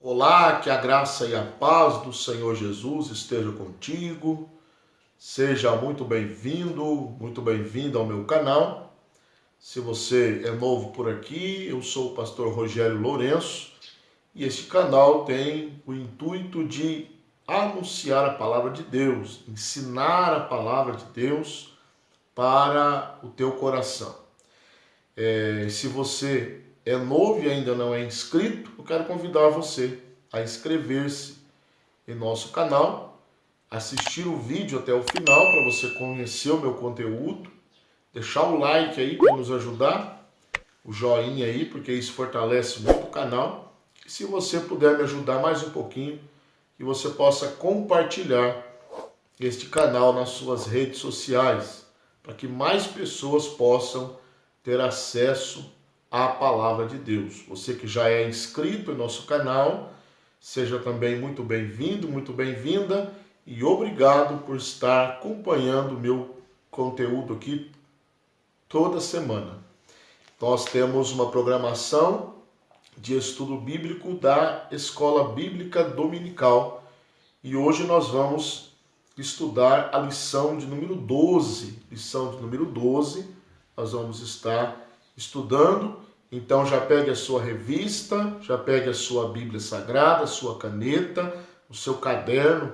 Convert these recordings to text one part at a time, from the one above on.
Olá, que a graça e a paz do Senhor Jesus esteja contigo. Seja muito bem-vindo, muito bem-vinda ao meu canal. Se você é novo por aqui, eu sou o pastor Rogério Lourenço e este canal tem o intuito de anunciar a palavra de Deus, ensinar a palavra de Deus para o teu coração. Se você é novo e ainda não é inscrito, eu quero convidar você a inscrever-se em nosso canal, assistir o vídeo até o final para você conhecer o meu conteúdo, deixar o like aí para nos ajudar, o joinha aí, porque isso fortalece muito o canal. E se você puder me ajudar mais um pouquinho, que você possa compartilhar este canal nas suas redes sociais, para que mais pessoas possam ter acesso à palavra de Deus. Você que já é inscrito em nosso canal, seja também muito bem-vindo, muito bem-vinda e obrigado por estar acompanhando o meu conteúdo aqui toda semana. Nós temos uma programação de estudo bíblico da Escola Bíblica Dominical e hoje nós vamos estudar a lição de número 12. Lição de número 12, nós vamos estar estudando. Então já pegue a sua revista, já pegue a sua Bíblia Sagrada, a sua caneta, o seu caderno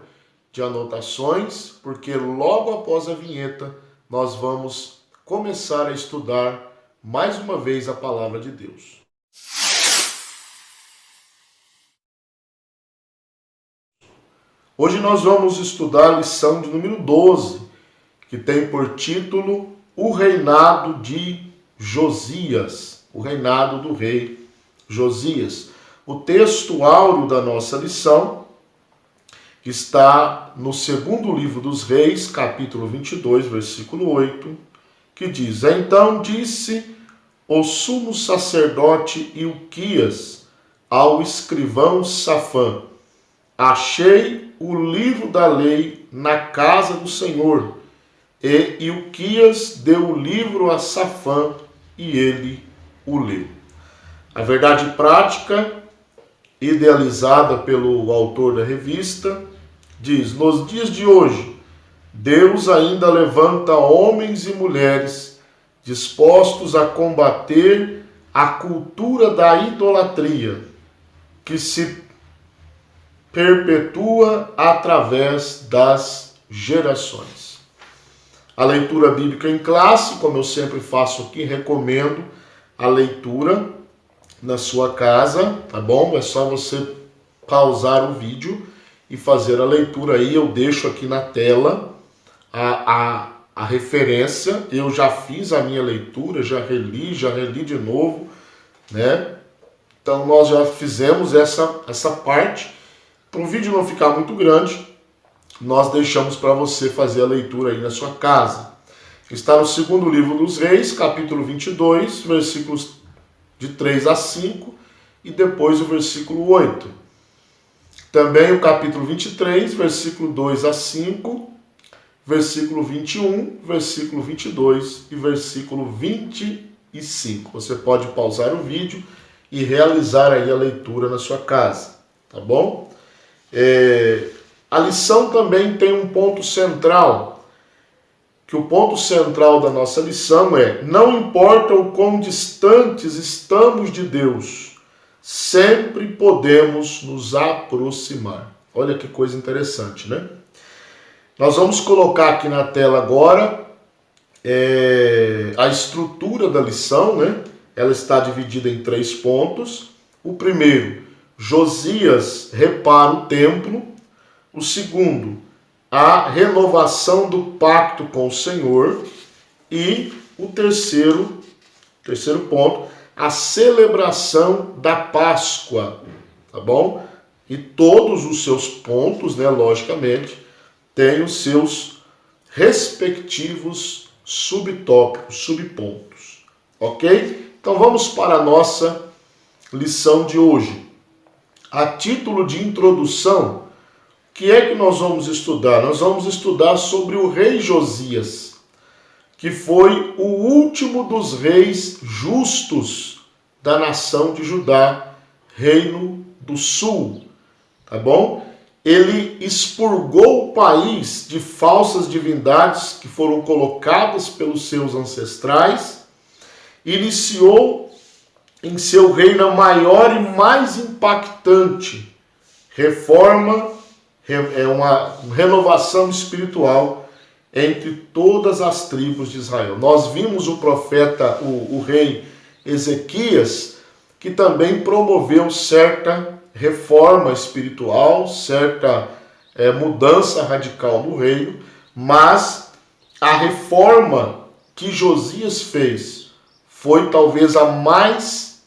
de anotações, porque logo após a vinheta nós vamos começar a estudar mais uma vez a palavra de Deus. Hoje nós vamos estudar a lição de número 12, que tem por título O Reinado de Josias. O reinado do rei Josias. O texto áureo da nossa lição está no segundo livro dos Reis, capítulo 22, versículo 8, que diz: Então disse o sumo sacerdote Ilquias ao escrivão Safã: Achei o livro da lei na casa do Senhor. E Ilquias deu o livro a Safã e ele o leu. A verdade prática, idealizada pelo autor da revista, diz: Nos dias de hoje, Deus ainda levanta homens e mulheres dispostos a combater a cultura da idolatria, que se perpetua através das gerações. A leitura bíblica em classe, como eu sempre faço aqui, recomendo a leitura na sua casa, tá bom? É só você pausar o vídeo e fazer a leitura aí. Eu deixo aqui na tela a referência. Eu já fiz a minha leitura, já reli de novo, né? Então nós já fizemos essa parte. Para o vídeo não ficar muito grande, nós deixamos para você fazer a leitura aí na sua casa. Está no segundo livro dos Reis, capítulo 22, versículos de 3 a 5 e depois o versículo 8. Também o capítulo 23, versículo 2 a 5, versículo 21, versículo 22 e versículo 25. Você pode pausar o vídeo e realizar aí a leitura na sua casa, tá bom? A lição também tem um ponto central, que o ponto central da nossa lição é: não importa o quão distantes estamos de Deus, sempre podemos nos aproximar. Olha que coisa interessante, né? Nós vamos colocar aqui na tela agora a estrutura da lição, né? Ela está dividida em 3 pontos. O primeiro, Josias repara o templo. O segundo, a renovação do pacto com o Senhor. E o terceiro ponto, a celebração da Páscoa, tá bom? E todos os seus pontos, né, logicamente, têm os seus respectivos subtópicos, subpontos, ok? Então vamos para a nossa lição de hoje. A título de introdução, o que é que nós vamos estudar? Nós vamos estudar sobre o rei Josias, que foi o último dos reis justos da nação de Judá, reino do sul, tá bom? Ele expurgou o país de falsas divindades que foram colocadas pelos seus ancestrais, iniciou em seu reino a maior e mais impactante reforma, uma renovação espiritual entre todas as tribos de Israel. Nós vimos o profeta, o rei Ezequias, que também promoveu certa reforma espiritual, certa mudança radical no reino, mas a reforma que Josias fez foi talvez a mais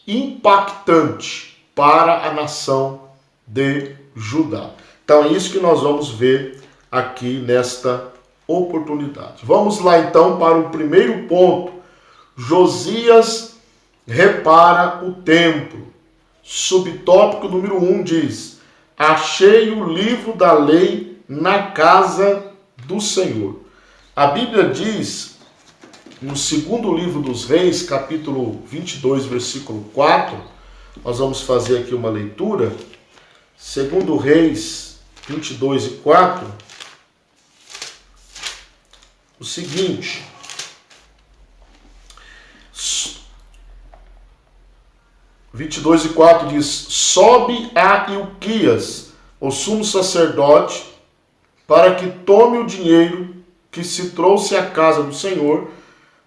impactante para a nação de Judá. Então é isso que nós vamos ver aqui nesta oportunidade. Vamos lá então para o primeiro ponto. Josias repara o templo. Subtópico número 1 diz: achei o livro da lei na casa do Senhor. A Bíblia diz, no segundo livro dos Reis, capítulo 22, versículo 4, nós vamos fazer aqui uma leitura. Segundo Reis 22 e 4, o seguinte: 22 e 4 diz: sobe a Ilquias, o sumo sacerdote, para que tome o dinheiro que se trouxe à casa do Senhor,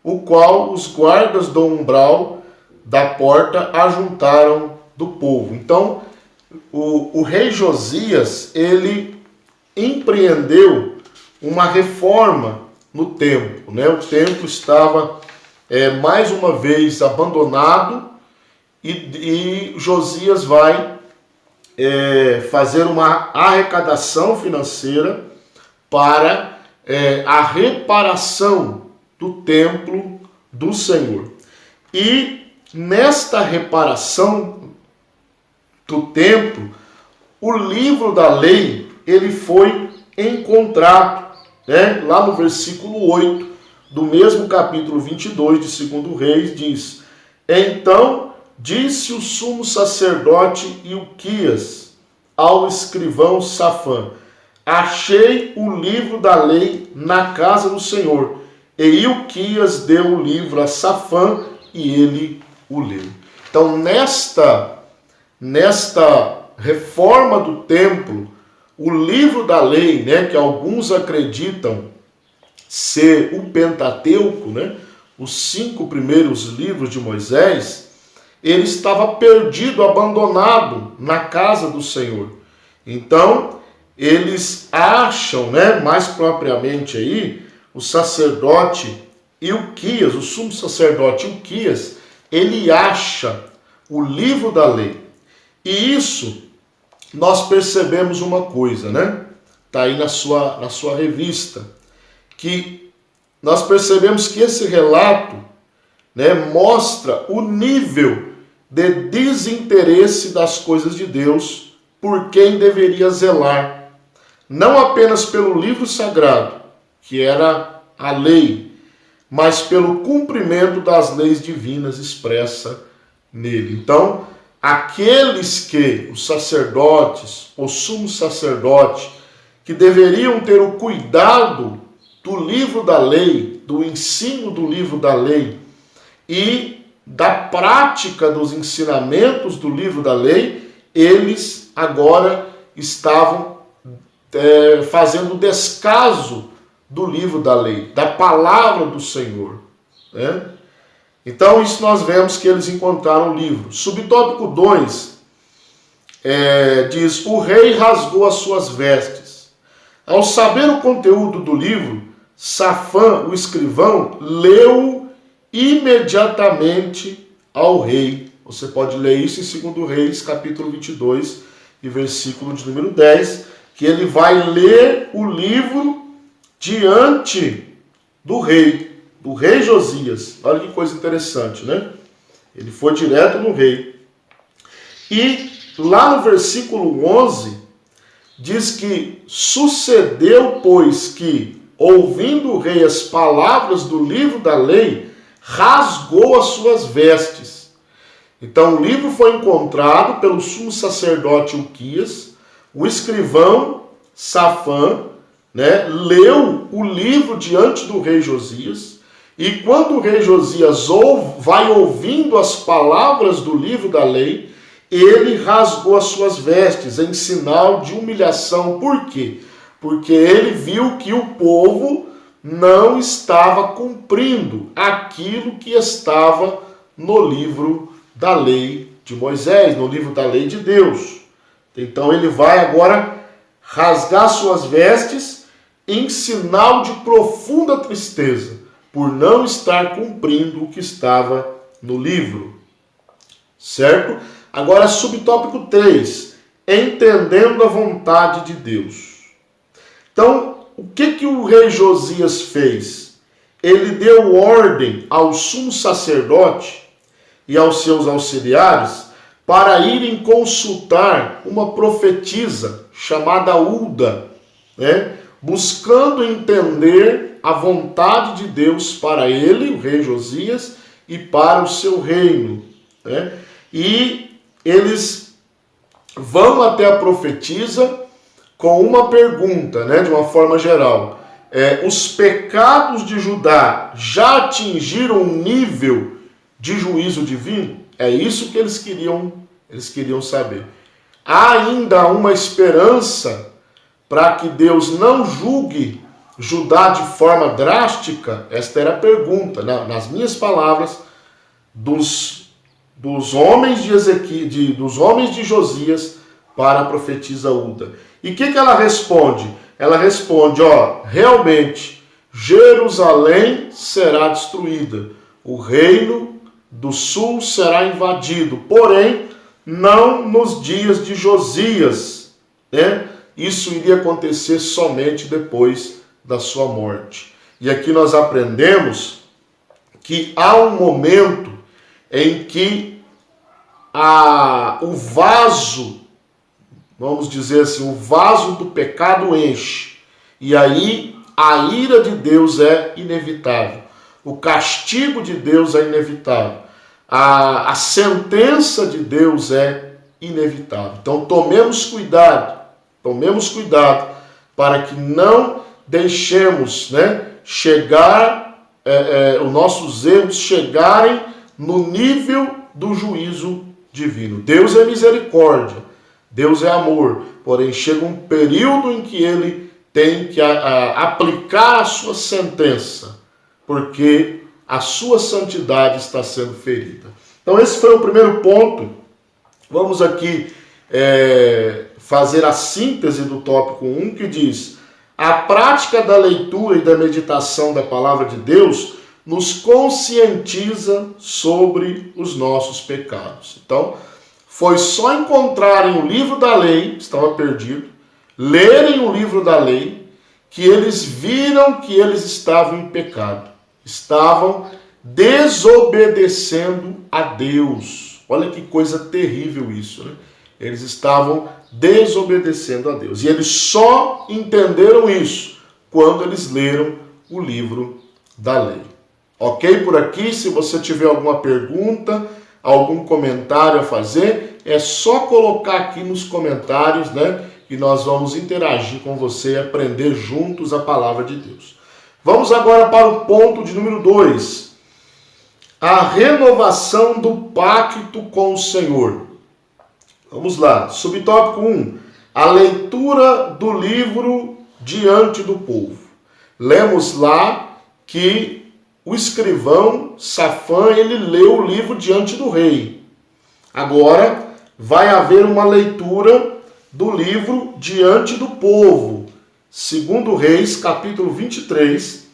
o qual os guardas do umbral da porta ajuntaram do povo. Então, o rei Josias, ele empreendeu uma reforma no templo, né? O templo estava mais uma vez abandonado e Josias vai fazer uma arrecadação financeira para a reparação do templo do Senhor. E nesta reparação do templo, o livro da lei, ele foi encontrado, né? Lá no versículo 8 do mesmo capítulo 22 de 2 Reis, diz: então disse o sumo sacerdote Ilquias ao escrivão Safã: achei o livro da lei na casa do Senhor. E Ilquias deu o livro a Safã e ele o leu. Então, nesta reforma do templo, o livro da lei, né, que alguns acreditam ser o Pentateuco, né, os 5 primeiros livros de Moisés, ele estava perdido, abandonado na casa do Senhor. Então, eles acham, né, mais propriamente aí, o sacerdote Ilquias, o sumo sacerdote Ilquias, ele acha o livro da lei. E isso, nós percebemos uma coisa, né? Está aí na sua revista, que nós percebemos que esse relato, né, mostra o nível de desinteresse das coisas de Deus por quem deveria zelar, não apenas pelo livro sagrado, que era a lei, mas pelo cumprimento das leis divinas expressa nele. Então, aqueles que, os sacerdotes, o sumo sacerdote, que deveriam ter o cuidado do livro da lei, do ensino do livro da lei e da prática dos ensinamentos do livro da lei, eles agora estavam fazendo descaso do livro da lei, da palavra do Senhor, né? Então, isso nós vemos que eles encontraram o livro. Subtópico 2 diz: o rei rasgou as suas vestes. Ao saber o conteúdo do livro, Safã, o escrivão, leu imediatamente ao rei. Você pode ler isso em 2 Reis, capítulo 22, e versículo de número 10, que ele vai ler o livro diante do rei Josias. Olha que coisa interessante, né? Ele foi direto no rei. E lá no versículo 11, diz que sucedeu, pois, que, ouvindo o rei as palavras do livro da lei, rasgou as suas vestes. Então o livro foi encontrado pelo sumo sacerdote Ilquias, o escrivão Safã, né, leu o livro diante do rei Josias, e quando o rei Josias vai ouvindo as palavras do livro da lei, ele rasgou as suas vestes em sinal de humilhação. Por quê? Porque ele viu que o povo não estava cumprindo aquilo que estava no livro da lei de Moisés, no livro da lei de Deus. Então ele vai agora rasgar suas vestes em sinal de profunda tristeza, por não estar cumprindo o que estava no livro. Certo? Agora, subtópico 3, entendendo a vontade de Deus. Então, o que o rei Josias fez? Ele deu ordem ao sumo sacerdote e aos seus auxiliares para irem consultar uma profetisa chamada Hulda, né? Buscando entender a vontade de Deus para ele, o rei Josias, e para o seu reino, né? E eles vão até a profetisa com uma pergunta, né, de uma forma geral. Os pecados de Judá já atingiram um nível de juízo divino? É isso que eles queriam saber. Há ainda uma esperança para que Deus não julgue Judá de forma drástica? Esta era a pergunta, nas minhas palavras, dos homens dos homens de Josias para a profetisa Hulda. E o que ela responde? Ela responde, realmente, Jerusalém será destruída, o reino do sul será invadido, porém, não nos dias de Josias, né? Isso iria acontecer somente depois da sua morte. E aqui nós aprendemos que há um momento em que o vaso, vamos dizer assim, o vaso do pecado enche. E aí a ira de Deus é inevitável. O castigo de Deus é inevitável. A sentença de Deus é inevitável. Então tomemos cuidado para que não deixemos, né, os nossos erros chegarem no nível do juízo divino. Deus é misericórdia, Deus é amor, porém chega um período em que ele tem que aplicar a sua sentença, porque a sua santidade está sendo ferida. Então esse foi o primeiro ponto. Vamos aqui fazer a síntese do tópico 1, que diz: a prática da leitura e da meditação da palavra de Deus nos conscientiza sobre os nossos pecados. Então, foi só encontrarem o livro da lei, estava perdido, lerem o livro da lei, que eles viram que eles estavam em pecado. Estavam desobedecendo a Deus. Olha que coisa terrível isso, né? Eles estavam desobedecendo a Deus. E eles só entenderam isso quando eles leram o livro da lei. Ok por aqui? Se você tiver alguma pergunta, algum comentário a fazer, é só colocar aqui nos comentários, né? E nós vamos interagir com você e aprender juntos a palavra de Deus. Vamos agora para o ponto de número 2. A renovação do pacto com o Senhor. Vamos lá. Subtópico 1. A leitura do livro diante do povo. Lemos lá que o escrivão Safã, ele leu o livro diante do rei. Agora vai haver uma leitura do livro diante do povo. Segundo Reis, capítulo 23,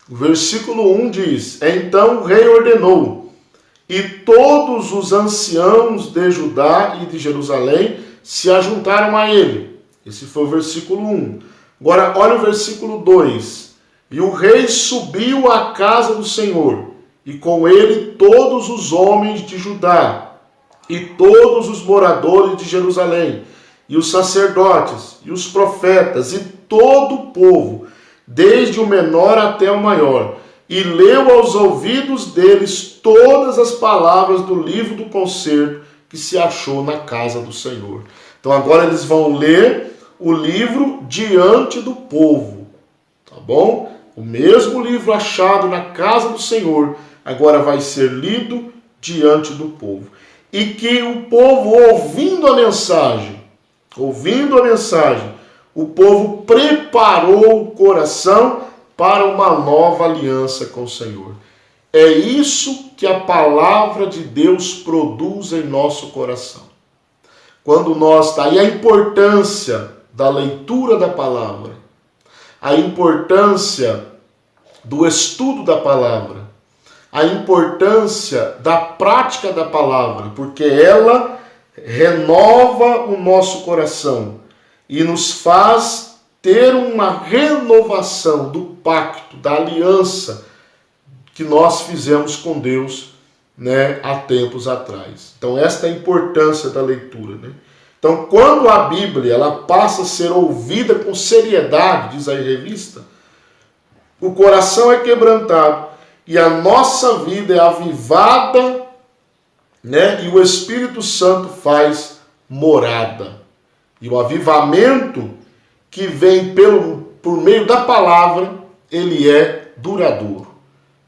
versículo 1 diz: Então o rei ordenou, e todos os anciãos de Judá e de Jerusalém se ajuntaram a ele. Esse foi o versículo 1. Agora olha o versículo 2. E o rei subiu à casa do Senhor, e com ele todos os homens de Judá, e todos os moradores de Jerusalém, e os sacerdotes, e os profetas, e todo o povo, desde o menor até o maior. e leu aos ouvidos deles todas as palavras do livro do concerto que se achou na casa do Senhor. Então agora eles vão ler o livro diante do povo, tá bom? O mesmo livro achado na casa do Senhor agora vai ser lido diante do povo. E que o povo, ouvindo a mensagem, o povo preparou o coração para uma nova aliança com o Senhor. É isso que a palavra de Deus produz em nosso coração. Quando nós, daí a importância da leitura da palavra, a importância do estudo da palavra, a importância da prática da palavra, porque ela renova o nosso coração e nos faz ter uma renovação do pacto, da aliança que nós fizemos com Deus, né, há tempos atrás. Então esta é a importância da leitura, né? Então quando a Bíblia ela passa a ser ouvida com seriedade, diz a revista, o coração é quebrantado e a nossa vida é avivada, né? E o Espírito Santo faz morada. E o avivamento que vem por meio da palavra, ele é duradouro.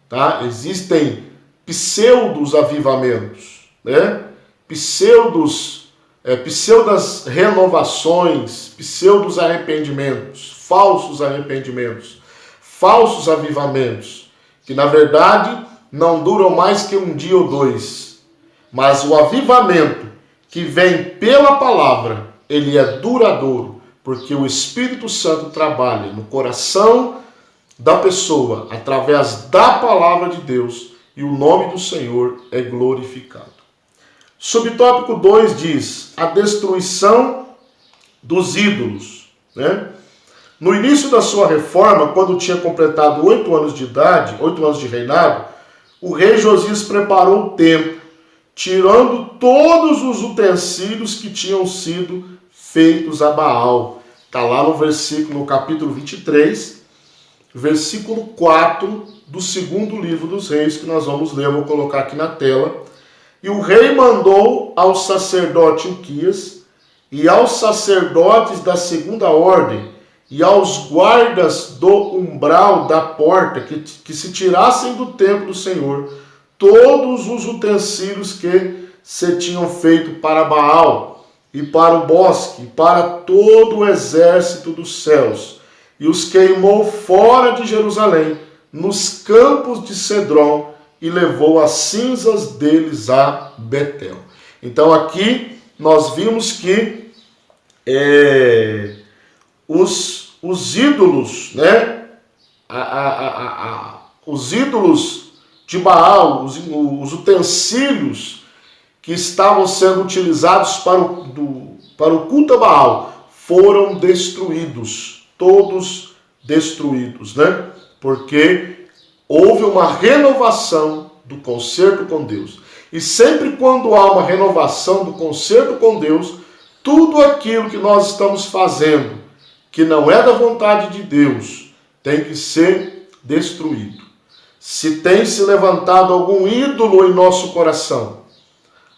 Tá? Existem pseudos avivamentos, né? Pseudas renovações, pseudos arrependimentos, falsos avivamentos, que na verdade não duram mais que um dia ou dois. Mas o avivamento que vem pela palavra, ele é duradouro, porque o Espírito Santo trabalha no coração da pessoa, através da palavra de Deus, e o nome do Senhor é glorificado. Subtópico 2 diz, a destruição dos ídolos, né? No início da sua reforma, quando tinha completado 8 anos de idade, 8 anos de reinado, o rei Josias preparou o templo, tirando todos os utensílios que tinham sido feitos a Baal. Está lá no capítulo 23, versículo 4 do segundo livro dos reis, que nós vamos ler, eu vou colocar aqui na tela. E o rei mandou ao sacerdote Ilquias e aos sacerdotes da segunda ordem e aos guardas do umbral da porta que se tirassem do templo do Senhor todos os utensílios que se tinham feito para Baal e para o bosque e para todo o exército dos céus, e os queimou fora de Jerusalém, nos campos de Cedron, e levou as cinzas deles a Betel. Então aqui nós vimos que os ídolos, né? Os ídolos de Baal, os utensílios que estavam sendo utilizados para o culto a Baal, foram destruídos, todos destruídos, né? Porque houve uma renovação do concerto com Deus. E sempre quando há uma renovação do concerto com Deus, tudo aquilo que nós estamos fazendo, que não é da vontade de Deus, tem que ser destruído. Se tem se levantado algum ídolo em nosso coração,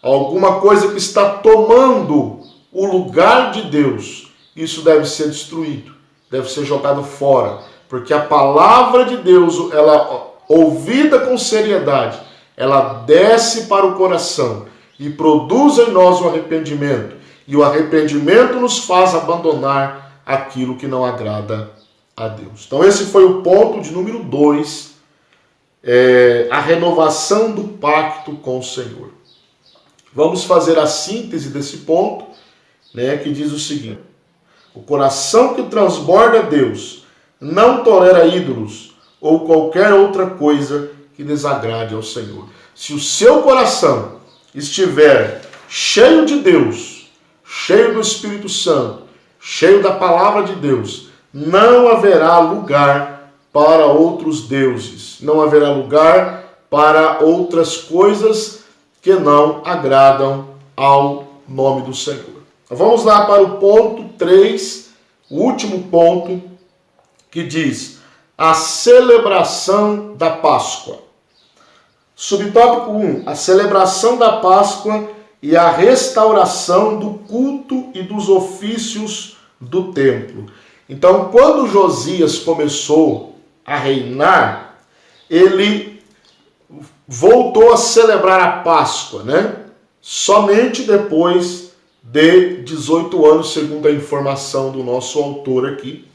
alguma coisa que está tomando o lugar de Deus, isso deve ser destruído, deve ser jogado fora, porque a palavra de Deus, ela ouvida com seriedade, ela desce para o coração e produz em nós o arrependimento, e o arrependimento nos faz abandonar aquilo que não agrada a Deus. Então esse foi o ponto de número 2, a renovação do pacto com o Senhor. Vamos fazer a síntese desse ponto, né, que diz o seguinte: o coração que transborda a Deus não tolera ídolos ou qualquer outra coisa que desagrade ao Senhor. Se o seu coração estiver cheio de Deus, cheio do Espírito Santo, cheio da palavra de Deus, não haverá lugar para outros deuses, não haverá lugar para outras coisas que não agradam ao nome do Senhor. Vamos lá para o ponto 3, o último ponto, que diz: a celebração da Páscoa. Subtópico 1, a celebração da Páscoa e a restauração do culto e dos ofícios do templo. Então, quando Josias começou a reinar, ele voltou a celebrar a Páscoa, né? Somente depois de 18 anos, segundo a informação do nosso autor aqui,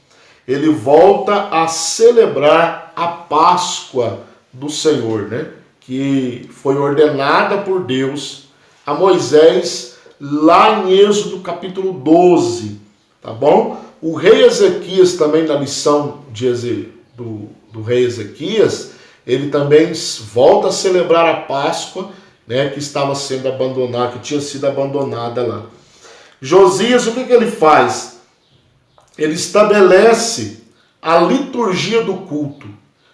ele volta a celebrar a Páscoa do Senhor, né? Que foi ordenada por Deus a Moisés lá em Êxodo capítulo 12, tá bom? O rei Ezequias também, na lição do rei Ezequias, ele também volta a celebrar a Páscoa, né, que estava sendo abandonada, que tinha sido abandonada lá. Josias, o que ele faz? Ele estabelece a liturgia do culto.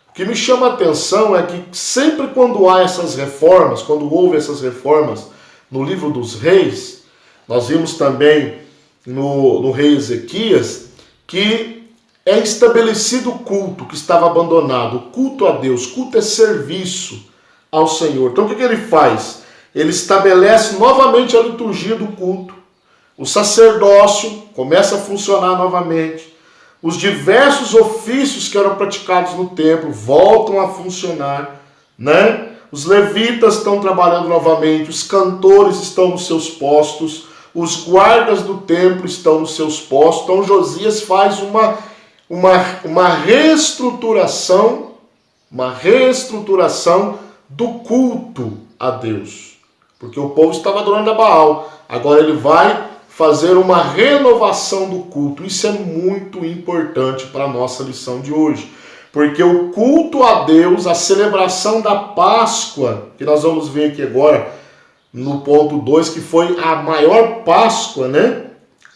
O que me chama a atenção é que sempre quando há essas reformas, quando houve essas reformas no livro dos reis, nós vimos também no rei Ezequias, que é estabelecido o culto que estava abandonado, o culto a Deus. Culto é serviço ao Senhor. Então o que ele faz? Ele estabelece novamente a liturgia do culto. O sacerdócio começa a funcionar novamente. Os diversos ofícios que eram praticados no templo voltam a funcionar, né? Os levitas estão trabalhando novamente, os cantores estão nos seus postos, os guardas do templo estão nos seus postos. Então Josias faz uma reestruturação do culto a Deus. Porque o povo estava adorando a Baal. Agora ele vai fazer uma renovação do culto. Isso é muito importante para a nossa lição de hoje. Porque o culto a Deus, a celebração da Páscoa, que nós vamos ver aqui agora, no ponto 2, que foi a maior Páscoa, né,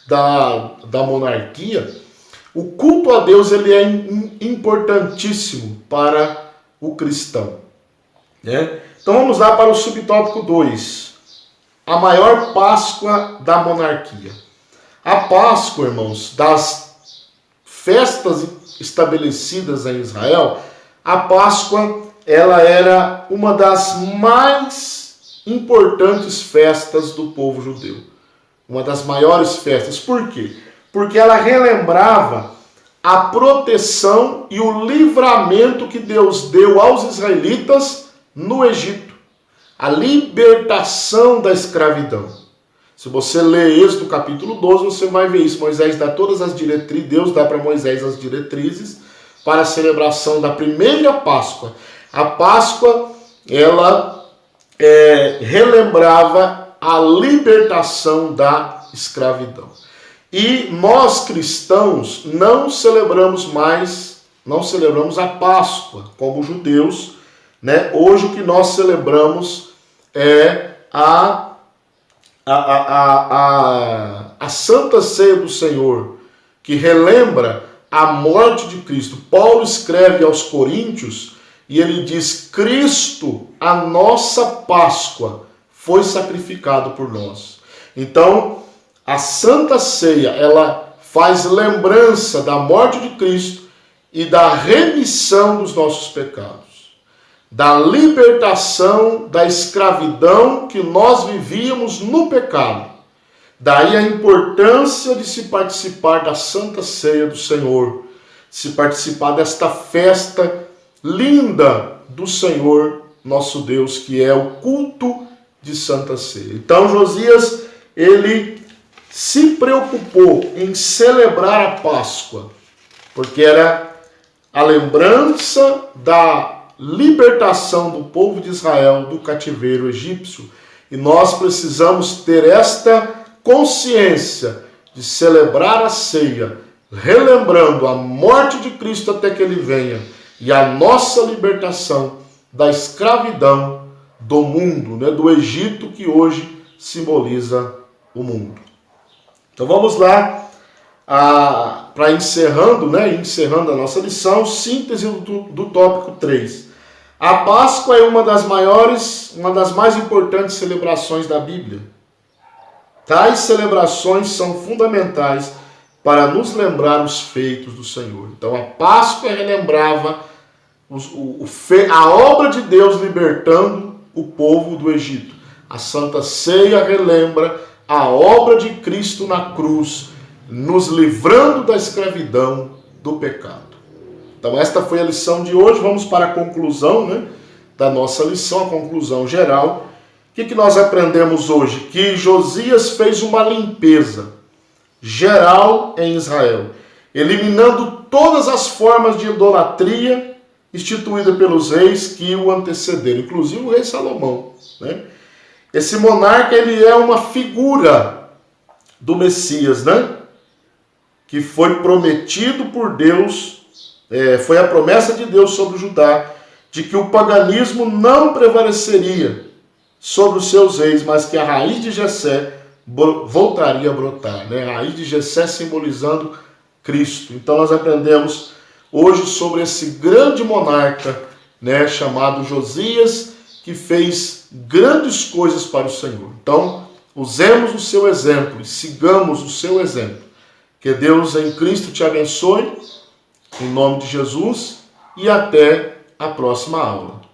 da monarquia, o culto a Deus ele é importantíssimo para o cristão, né? Então vamos lá para o subtópico 2. A maior Páscoa da monarquia. A Páscoa, irmãos, das festas estabelecidas em Israel, a Páscoa ela era uma das mais importantes festas do povo judeu. Uma das maiores festas. Por quê? Porque ela relembrava a proteção e o livramento que Deus deu aos israelitas no Egito. A libertação da escravidão. Se você ler Êxodo capítulo 12, você vai ver isso. Moisés dá todas as diretrizes, Deus dá para Moisés as diretrizes para a celebração da primeira Páscoa. A Páscoa, ela relembrava a libertação da escravidão. E nós cristãos não celebramos a Páscoa como judeus, né? Hoje o que nós celebramos é a Santa Ceia do Senhor, que relembra a morte de Cristo. Paulo escreve aos Coríntios e ele diz: Cristo, a nossa Páscoa, foi sacrificado por nós. Então, a Santa Ceia, ela faz lembrança da morte de Cristo e da remissão dos nossos pecados, da libertação da escravidão que nós vivíamos no pecado. Daí a importância de se participar da Santa Ceia do Senhor, se participar desta festa linda do Senhor, nosso Deus, que é o culto de Santa Ceia. Então Josias, ele se preocupou em celebrar a Páscoa, porque era a lembrança da libertação do povo de Israel do cativeiro egípcio. E nós precisamos ter esta consciência de celebrar a ceia, relembrando a morte de Cristo até que ele venha e a nossa libertação da escravidão do mundo, né, do Egito, que hoje simboliza o mundo. Então vamos lá, para encerrando a nossa lição, síntese do tópico 3. A Páscoa é uma das mais importantes celebrações da Bíblia. Tais celebrações são fundamentais para nos lembrar os feitos do Senhor. Então a Páscoa relembrava a obra de Deus libertando o povo do Egito. A Santa Ceia relembra a obra de Cristo na cruz, nos livrando da escravidão do pecado. Então esta foi a lição de hoje. Vamos para a conclusão, da nossa lição, a conclusão geral. O que nós aprendemos hoje? Que Josias fez uma limpeza geral em Israel, eliminando todas as formas de idolatria instituída pelos reis que o antecederam, inclusive o rei Salomão. Esse monarca, ele é uma figura do Messias, que foi prometido por Deus, foi a promessa de Deus sobre Judá, de que o paganismo não prevaleceria sobre os seus reis, mas que a raiz de Jessé voltaria a brotar. A raiz de Jessé simbolizando Cristo. Então nós aprendemos hoje sobre esse grande monarca, chamado Josias, que fez grandes coisas para o Senhor. Então, usemos o seu exemplo e sigamos o seu exemplo. Que Deus em Cristo te abençoe, em nome de Jesus, e até a próxima aula.